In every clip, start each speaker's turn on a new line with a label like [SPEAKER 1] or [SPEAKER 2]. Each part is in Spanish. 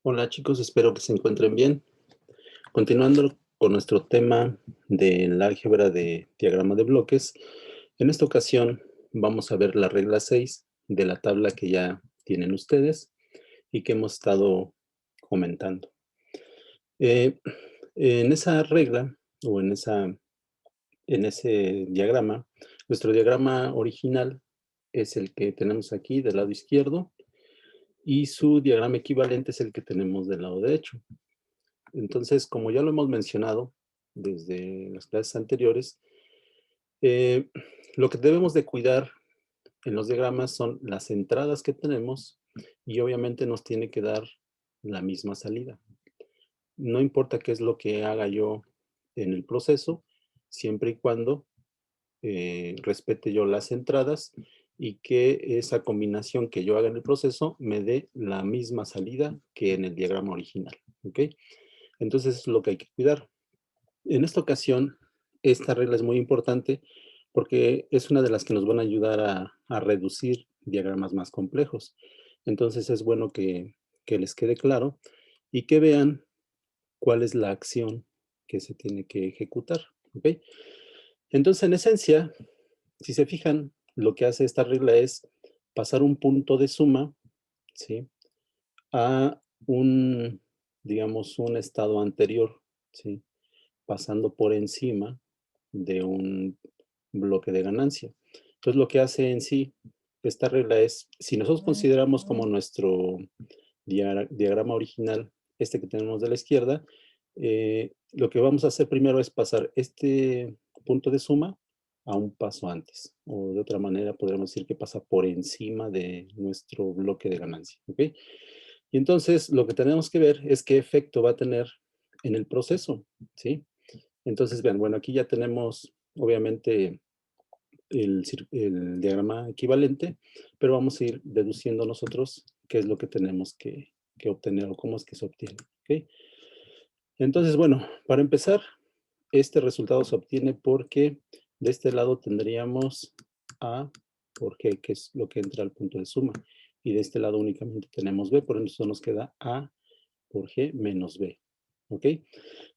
[SPEAKER 1] Hola chicos, espero que se encuentren bien. Continuando con nuestro tema del álgebra de diagrama de bloques, en esta ocasión vamos a ver la regla 6 de la tabla que ya tienen ustedes y que hemos estado comentando. Eh, en esa regla o en ese diagrama, nuestro diagrama original es el que tenemos aquí del lado izquierdo y su diagrama equivalente es el que tenemos del lado derecho. Entonces, como ya lo hemos mencionado desde las clases anteriores, eh, lo que debemos de cuidar en los diagramas son las entradas que tenemos y obviamente nos tiene que dar la misma salida. No importa qué es lo que haga yo en el proceso, siempre y cuando respete yo las entradas y que esa combinación que yo haga en el proceso me dé la misma salida que en el diagrama original. ¿Ok? Entonces es lo que hay que cuidar. En esta ocasión, esta regla es muy importante porque es una de las que nos van a ayudar a reducir diagramas más complejos. Entonces es bueno que les quede claro y que vean cuál es la acción que se tiene que ejecutar. ¿Ok? Entonces, en esencia, si se fijan, lo que hace esta regla es pasar un punto de suma, ¿sí? A un, digamos, un estado anterior, ¿sí? Pasando por encima de un bloque de ganancia. Entonces, lo que hace en sí esta regla es, si nosotros consideramos como nuestro diagrama original, este que tenemos de la izquierda, lo que vamos a hacer primero es pasar este punto de suma a un paso antes, o de otra manera podríamos decir que pasa por encima de nuestro bloque de ganancia, ¿ok? Y entonces lo que tenemos que ver es qué efecto va a tener en el proceso, ¿sí? Entonces, vean, bueno, aquí ya tenemos obviamente el diagrama equivalente, pero vamos a ir deduciendo nosotros qué es lo que tenemos que obtener o cómo es que se obtiene. ¿Ok? Entonces, bueno, para empezar, este resultado se obtiene porque de este lado tendríamos A por G, que es lo que entra al punto de suma. Y de este lado únicamente tenemos B, por eso nos queda A por G menos B. ¿Ok?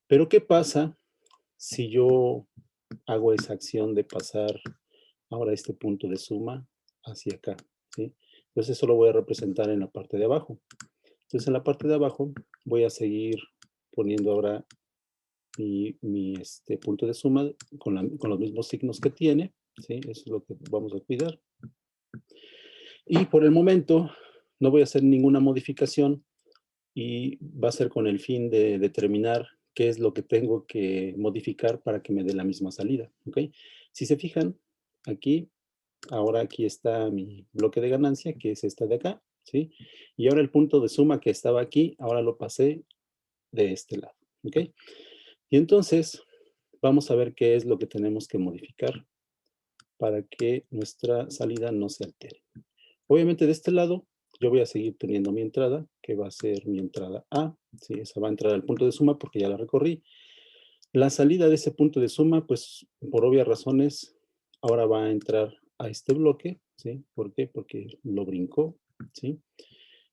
[SPEAKER 1] Pero ¿qué pasa si yo hago esa acción de pasar ahora este punto de suma hacia acá, ¿sí? Entonces eso lo voy a representar en la parte de abajo. Entonces en la parte de abajo voy a seguir poniendo ahora mi punto de suma con los mismos signos que tiene, ¿sí? Eso es lo que vamos a cuidar. Y por el momento no voy a hacer ninguna modificación y va a ser con el fin de determinar qué es lo que tengo que modificar para que me dé la misma salida, ¿ok? Si se fijan, aquí, ahora aquí está mi bloque de ganancia, que es esta de acá, ¿sí? Y ahora el punto de suma que estaba aquí, ahora lo pasé de este lado, ¿ok? Y entonces, vamos a ver qué es lo que tenemos que modificar para que nuestra salida no se altere. Obviamente de este lado yo voy a seguir teniendo mi entrada, que va a ser mi entrada A, ¿sí? Esa va a entrar al punto de suma porque ya la recorrí. La salida de ese punto de suma, pues por obvias razones, ahora va a entrar a este bloque, ¿sí? ¿Por qué? Porque lo brincó, ¿sí?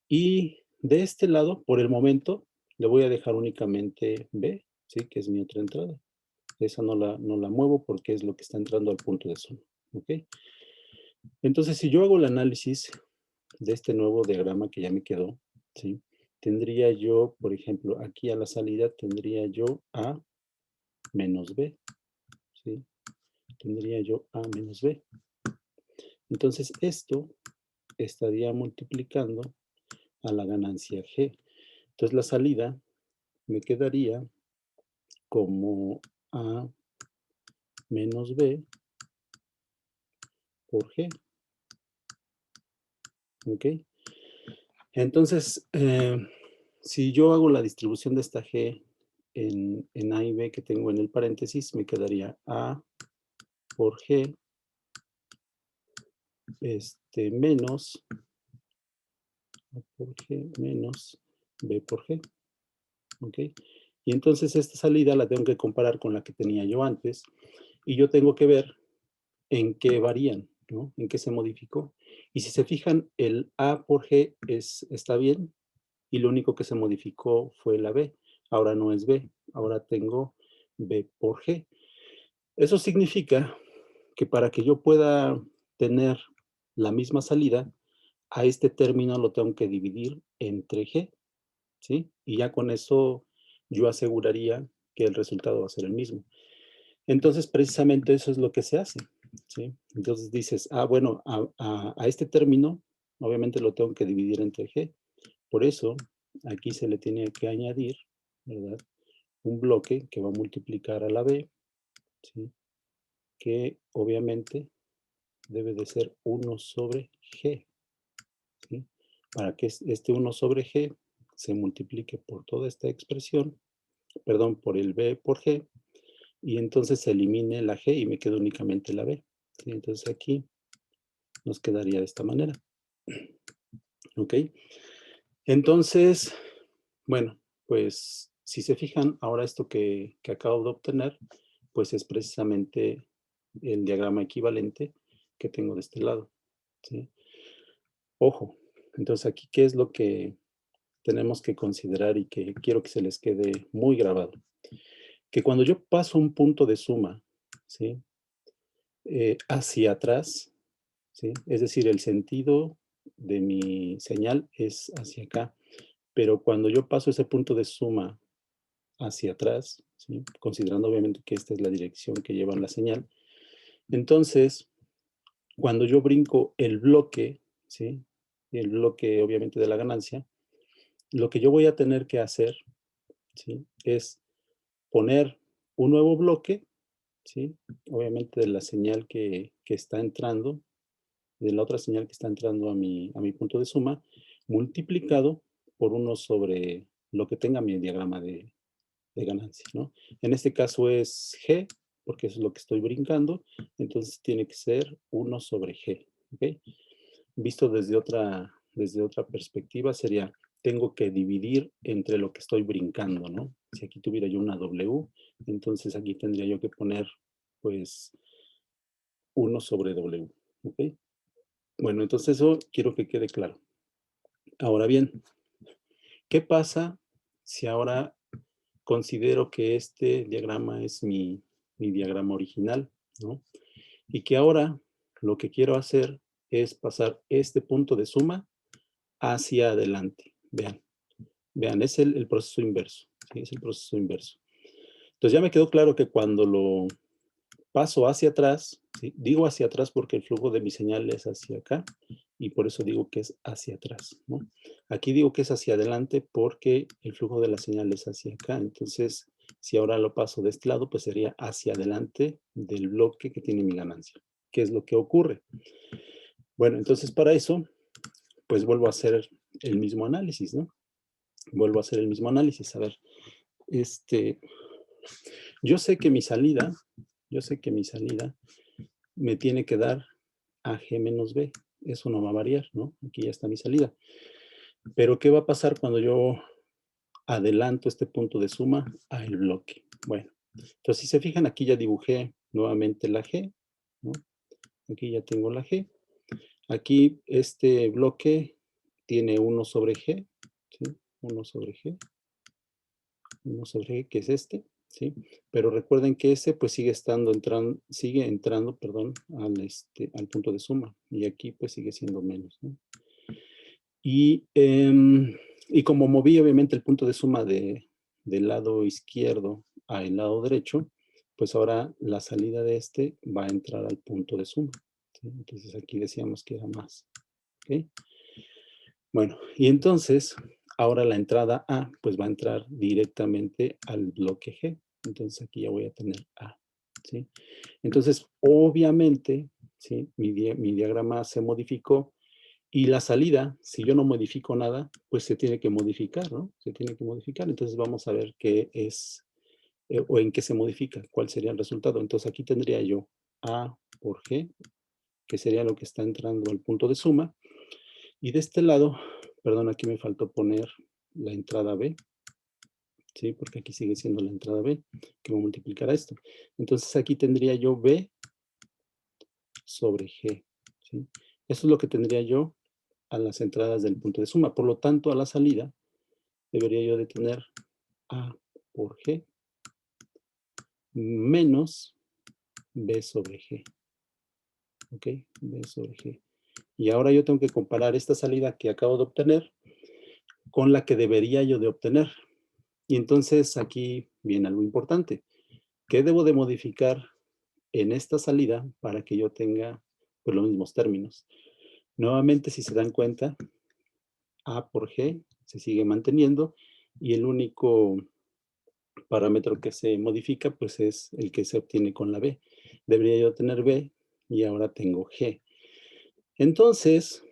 [SPEAKER 1] Y de este lado, por el momento, le voy a dejar únicamente B, ¿sí? Que es mi otra entrada. Esa no la muevo porque es lo que está entrando al punto de suma, ¿ok? Entonces, si yo hago el análisis de este nuevo diagrama que ya me quedó, ¿sí? Tendría yo, por ejemplo, aquí a la salida tendría yo A menos B, ¿sí? Tendría yo A menos B. Entonces, esto estaría multiplicando a la ganancia G. Entonces, la salida me quedaría como A menos B por G, ¿ok? Entonces, si yo hago la distribución de esta G en A y B que tengo en el paréntesis, me quedaría A por G menos A por G menos B por G, ¿ok? Y entonces esta salida la tengo que comparar con la que tenía yo antes y yo tengo que ver en qué varían, ¿no? En qué se modificó. Y si se fijan, el A por G está bien y lo único que se modificó fue la B. Ahora no es B, ahora tengo B por G. Eso significa que para que yo pueda tener la misma salida, a este término lo tengo que dividir entre G, ¿sí? Y ya con eso yo aseguraría que el resultado va a ser el mismo. Entonces, precisamente eso es lo que se hace, ¿sí? Entonces dices, bueno, a este término, obviamente lo tengo que dividir entre G. Por eso, aquí se le tiene que añadir, ¿verdad? Un bloque que va a multiplicar a la B, ¿sí? Que obviamente debe de ser 1 sobre G, ¿sí? Para que este 1 sobre G se multiplique por toda esta expresión, perdón, por el B por G, y entonces se elimine la G y me queda únicamente la B, ¿sí? Entonces aquí nos quedaría de esta manera, ¿ok? Entonces, bueno, pues si se fijan, ahora esto que acabo de obtener, pues es precisamente el diagrama equivalente que tengo de este lado, ¿sí? Ojo, entonces aquí, ¿qué es lo que tenemos que considerar y que quiero que se les quede muy grabado? Que cuando yo paso un punto de suma, ¿sí? Hacia atrás, ¿sí? Es decir, el sentido de mi señal es hacia acá, pero cuando yo paso ese punto de suma hacia atrás, ¿sí? Considerando obviamente que esta es la dirección que lleva la señal, entonces, cuando yo brinco el bloque, ¿sí? El bloque obviamente de la ganancia, lo que yo voy a tener que hacer, ¿sí? Es poner un nuevo bloque, ¿sí? Obviamente de la señal que está entrando, de la otra señal que está entrando a mi punto de suma, multiplicado por 1 sobre lo que tenga mi diagrama de ganancia, ¿no? En este caso es G, porque eso es lo que estoy brincando, entonces tiene que ser 1 sobre G, ¿ok? Visto desde otra perspectiva sería, tengo que dividir entre lo que estoy brincando, ¿no? Si aquí tuviera yo una W, entonces aquí tendría yo que poner, pues, 1 sobre W, ¿ok? Bueno, entonces eso quiero que quede claro. Ahora bien, ¿qué pasa si ahora considero que este diagrama es mi diagrama original, ¿no? Y que ahora lo que quiero hacer es pasar este punto de suma hacia adelante. Vean, es el proceso inverso, ¿sí? Es el proceso inverso. Entonces ya me quedó claro que cuando lo paso hacia atrás, ¿sí? Digo hacia atrás porque el flujo de mi señal es hacia acá y por eso digo que es hacia atrás, ¿no? Aquí digo que es hacia adelante porque el flujo de la señal es hacia acá. Entonces, si ahora lo paso de este lado, pues sería hacia adelante del bloque que tiene mi ganancia. ¿Qué es lo que ocurre? Bueno, entonces para eso, pues vuelvo a hacer el mismo análisis, ¿no? Vuelvo a hacer el mismo análisis. A ver, yo sé que mi salida, me tiene que dar a G menos B. Eso no va a variar, ¿no? Aquí ya está mi salida. Pero, ¿qué va a pasar cuando yo adelanto este punto de suma al bloque? Bueno, entonces, si se fijan, aquí ya dibujé nuevamente la G, ¿no? Aquí ya tengo la G. Aquí este bloque tiene 1 sobre G, ¿sí? 1 sobre G. 1 sobre G, que es este, ¿sí? Pero recuerden que ese pues sigue entrando, perdón, al punto de suma. Y aquí pues sigue siendo menos, ¿no? Y como moví obviamente el punto de suma del lado izquierdo al lado derecho, pues ahora la salida de este va a entrar al punto de suma, ¿sí? Entonces aquí decíamos que era más, ¿ok? Bueno, y entonces ahora la entrada A pues va a entrar directamente al bloque G. Entonces aquí ya voy a tener A, ¿sí? Entonces, obviamente, ¿sí? Mi diagrama se modificó y la salida, si yo no modifico nada, pues se tiene que modificar, ¿no? Se tiene que modificar. Entonces vamos a ver qué es, o en qué se modifica, cuál sería el resultado. Entonces aquí tendría yo A por G, que sería lo que está entrando al punto de suma. Y de este lado, perdón, aquí me faltó poner la entrada B, ¿sí? Porque aquí sigue siendo la entrada B, que va a multiplicar a esto. Entonces aquí tendría yo B sobre G, ¿sí? Eso es lo que tendría yo a las entradas del punto de suma. Por lo tanto, a la salida, debería yo de tener A por G menos B sobre G. ¿Ok? B sobre G. Y ahora yo tengo que comparar esta salida que acabo de obtener con la que debería yo de obtener. Y entonces aquí viene algo importante. ¿Qué debo de modificar en esta salida para que yo tenga pues, los mismos términos? Nuevamente, si se dan cuenta, A por G se sigue manteniendo y el único parámetro que se modifica pues es el que se obtiene con la B. Debería yo tener B y ahora tengo G. Entonces,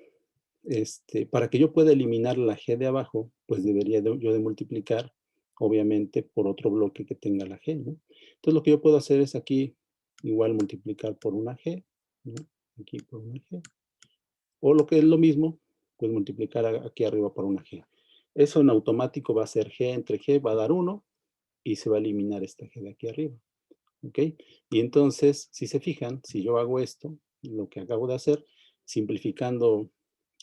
[SPEAKER 1] para que yo pueda eliminar la G de abajo, pues debería yo de multiplicar, obviamente, por otro bloque que tenga la G, ¿no? Entonces, lo que yo puedo hacer es aquí igual multiplicar por una G, ¿no? Aquí por una G. O lo que es lo mismo, pues multiplicar aquí arriba por una G. Eso en automático va a ser G entre G, va a dar 1 y se va a eliminar esta G de aquí arriba. ¿Ok? Y entonces, si se fijan, si yo hago esto, lo que acabo de hacer, simplificando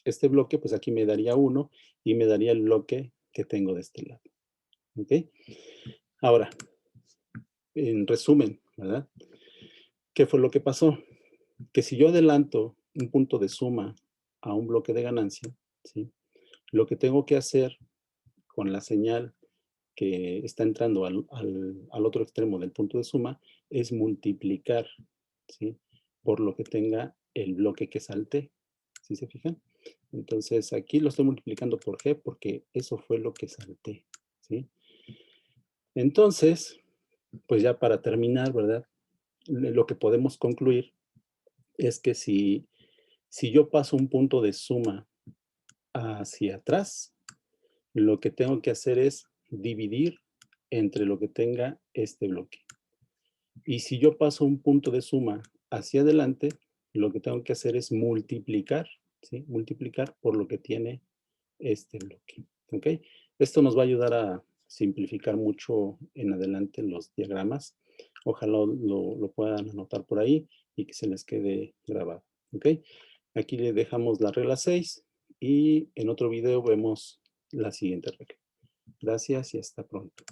[SPEAKER 1] este bloque, pues aquí me daría 1 y me daría el bloque que tengo de este lado. ¿Ok? Ahora, en resumen, ¿verdad? ¿Qué fue lo que pasó? Que si yo adelanto un punto de suma a un bloque de ganancia, ¿sí? Lo que tengo que hacer con la señal que está entrando al otro extremo del punto de suma es multiplicar, ¿sí? Por lo que tenga el bloque que salte, ¿sí se fijan? Entonces aquí lo estoy multiplicando por G porque eso fue lo que salté, ¿sí? Entonces, pues ya para terminar, ¿verdad? Lo que podemos concluir es que si yo paso un punto de suma hacia atrás, lo que tengo que hacer es dividir entre lo que tenga este bloque. Y si yo paso un punto de suma hacia adelante, lo que tengo que hacer es multiplicar, ¿sí? Multiplicar por lo que tiene este bloque, ¿ok? Esto nos va a ayudar a simplificar mucho en adelante los diagramas. Ojalá lo puedan anotar por ahí y que se les quede grabado, ¿ok? Aquí le dejamos la regla 6 y en otro video vemos la siguiente regla. Gracias y hasta pronto.